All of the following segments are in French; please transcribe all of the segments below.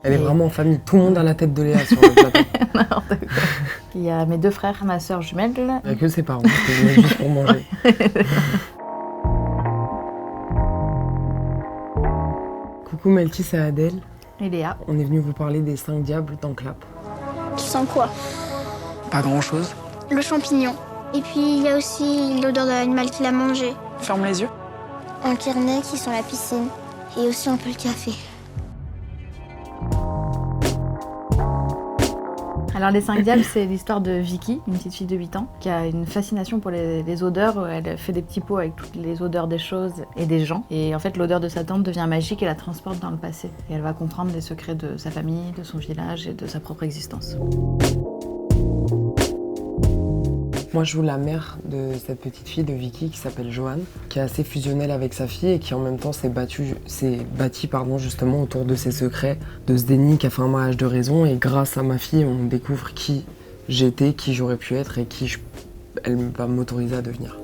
Elle est vraiment en famille, tout le monde a la tête de Léa sur le plateau. N'importe quoi. Il y a mes 2 frères, ma sœur jumelle. Il n'y a que ses parents qui venaient juste pour manger. Coucou Melty, c'est Adèle. Et Léa. On est venu vous parler des 5 diables dans Clap. Tu sens quoi? Pas grand-chose. Le champignon. Et puis il y a aussi l'odeur de l'animal qui l'a mangé. Ferme les yeux. Un carnet qui sent la piscine. Et aussi un peu le café. Alors les 5 diables, c'est l'histoire de Vicky, une petite fille de 8 ans, qui a une fascination pour les odeurs. Elle fait des petits pots avec toutes les odeurs des choses et des gens. Et en fait, l'odeur de sa tante devient magique et la transporte dans le passé. Et elle va comprendre les secrets de sa famille, de son village et de sa propre existence. Moi, je joue la mère de cette petite fille de Vicky qui s'appelle Joanne, qui est assez fusionnelle avec sa fille et qui en même temps s'est bâtie justement autour de ses secrets, de ce déni qui a fait un mariage de raison. Et grâce à ma fille, on découvre qui j'étais, qui j'aurais pu être et elle va m'autoriser à devenir.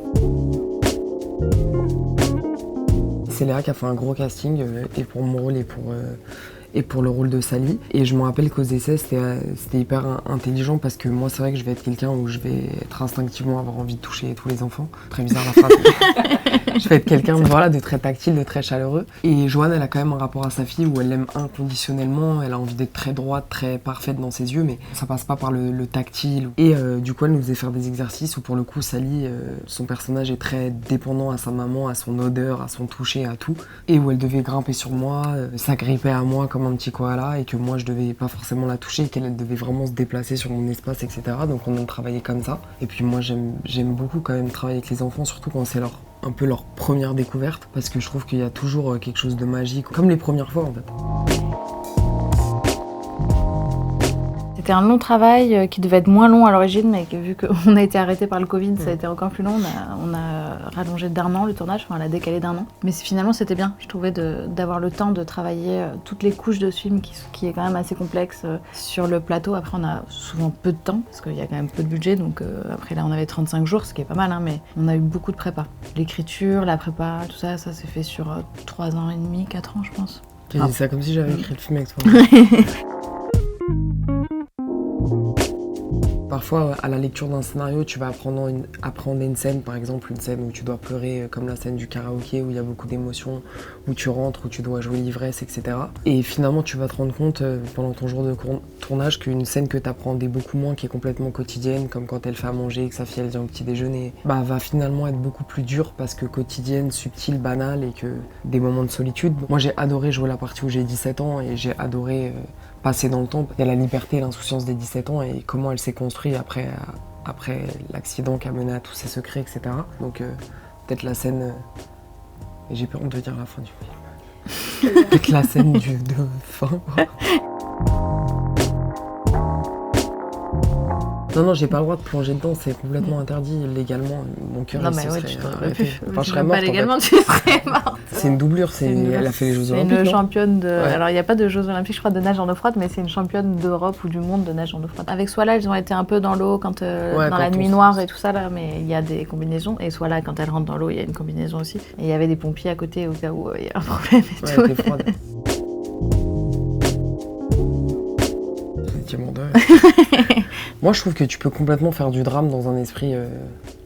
C'est Léa qui a fait un gros casting et pour mon rôle et pour le rôle de Sally. Et je me rappelle qu'aux essais, c'était hyper intelligent parce que moi, c'est vrai que je vais être quelqu'un où je vais être instinctivement avoir envie de toucher tous les enfants. Très bizarre la phrase. Je vais être quelqu'un de très tactile, de très chaleureux. Et Joanne, elle a quand même un rapport à sa fille où elle l'aime inconditionnellement. Elle a envie d'être très droite, très parfaite dans ses yeux, mais ça passe pas par le tactile. Et du coup, elle nous faisait faire des exercices où pour le coup, Sally, son personnage est très dépendant à sa maman, à son odeur, à son toucher, à tout. Et où elle devait grimper sur moi, s'agripper à moi comme un petit koala et que moi je devais pas forcément la toucher, qu'elle devait vraiment se déplacer sur mon espace, etc. Donc on a travaillé comme ça. Et puis moi j'aime beaucoup quand même travailler avec les enfants, surtout quand c'est un peu leur première découverte, parce que je trouve qu'il y a toujours quelque chose de magique, comme les premières fois en fait. C'était un long travail qui devait être moins long à l'origine, mais que, vu qu'on a été arrêté par le Covid, ça a été encore plus long. On a rallongé d'1 an le tournage, enfin on l'a décalé d'1 an. Mais finalement c'était bien, je trouvais d'avoir le temps de travailler toutes les couches de ce film qui est quand même assez complexe sur le plateau. Après on a souvent peu de temps, parce qu'il y a quand même peu de budget, donc après là on avait 35 jours, ce qui est pas mal, hein, mais on a eu beaucoup de prépa. L'écriture, la prépa, tout ça, ça s'est fait sur 3 ans et demi, 4 ans je pense. Tu dis ça comme si j'avais écrit le film avec toi. Parfois, à la lecture d'un scénario, tu vas apprendre une scène, par exemple une scène où tu dois pleurer, comme la scène du karaoké, où il y a beaucoup d'émotions, où tu rentres, où tu dois jouer l'ivresse, etc. Et finalement, tu vas te rendre compte, pendant ton jour de tournage, qu'une scène que tu appréhendais beaucoup moins, qui est complètement quotidienne, comme quand elle fait à manger, que sa fille elle vient au petit déjeuner, va finalement être beaucoup plus dure, parce que quotidienne, subtile, banale, et que des moments de solitude. Moi, j'ai adoré jouer la partie où j'ai 17 ans, et j'ai adoré passer dans le temps. Il y a la liberté et l'insouciance des 17 ans et comment elle s'est construite après l'accident qui a mené à tous ses secrets, etc. Donc peut-être la scène... et j'ai peur de dire la fin du film. Peut-être la scène de fin, quoi. Non, j'ai pas le droit de plonger dedans, c'est complètement interdit légalement. Mon cœur, non, il mais se ouais, serait tu t'aurais arrêté. pu. Enfin, je serais morte, pas légalement, en fait. tu serais morte. C'est une doublure, elle a fait les Jeux Olympiques, C'est une non championne de... Ouais. Alors, il n'y a pas de Jeux Olympiques, je crois, de nage en eau froide, mais c'est une championne d'Europe ou du monde de nage en eau froide. Avec Swala, ils ont été un peu dans l'eau dans la nuit noire et tout ça, là, mais il y a des combinaisons. Et Swala, quand elle rentre dans l'eau, il y a une combinaison aussi. Et il y avait des pompiers à côté au cas où il y a un problème et tout. Elle était froide. Effectivement, Moi, je trouve que tu peux complètement faire du drame dans un esprit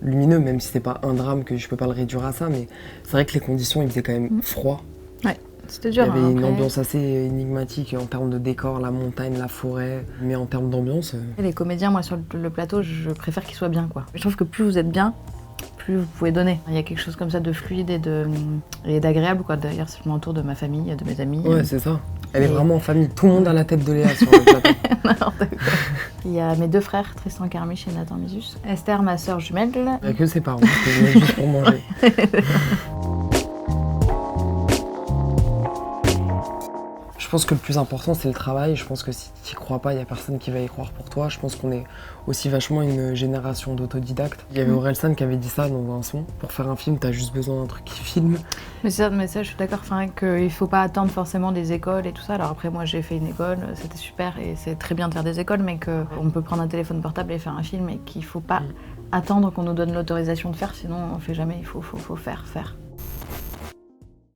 lumineux, même si c'est pas un drame, que je peux pas le réduire à ça, mais c'est vrai que les conditions, il faisait quand même froid. Ouais, c'était Il y dur. avait une après. ambiance assez énigmatique en termes de décor, la montagne, la forêt, mais en termes d'ambiance... Les comédiens, moi, sur le plateau, je préfère qu'ils soient bien, quoi. Je trouve que plus vous êtes bien, plus vous pouvez donner. Il y a quelque chose comme ça de fluide et d'agréable, quoi. D'ailleurs, je m'entoure de ma famille, de mes amis. Ouais, c'est ça. Elle est vraiment en famille. Tout le monde a la tête de Léa sur le plateau. N'importe quoi. Il y a mes 2 frères, Tristan Carmiche et Nathan Misus. Esther, ma sœur jumelle. Il n'y a que ses parents qui venaient juste pour manger. Je pense que le plus important, c'est le travail. Je pense que si tu n'y crois pas, il n'y a personne qui va y croire pour toi. Je pense qu'on est aussi vachement une génération d'autodidactes. Il y avait Orelsan qui avait dit ça dans un son. Pour faire un film, tu as juste besoin d'un truc qui filme. Mais ça, je suis d'accord, qu'il ne faut pas attendre forcément des écoles et tout ça. Alors après, moi, j'ai fait une école, c'était super et c'est très bien de faire des écoles, mais qu'on peut prendre un téléphone portable et faire un film et qu'il ne faut pas attendre qu'on nous donne l'autorisation de faire, sinon on ne fait jamais. Il faut faire.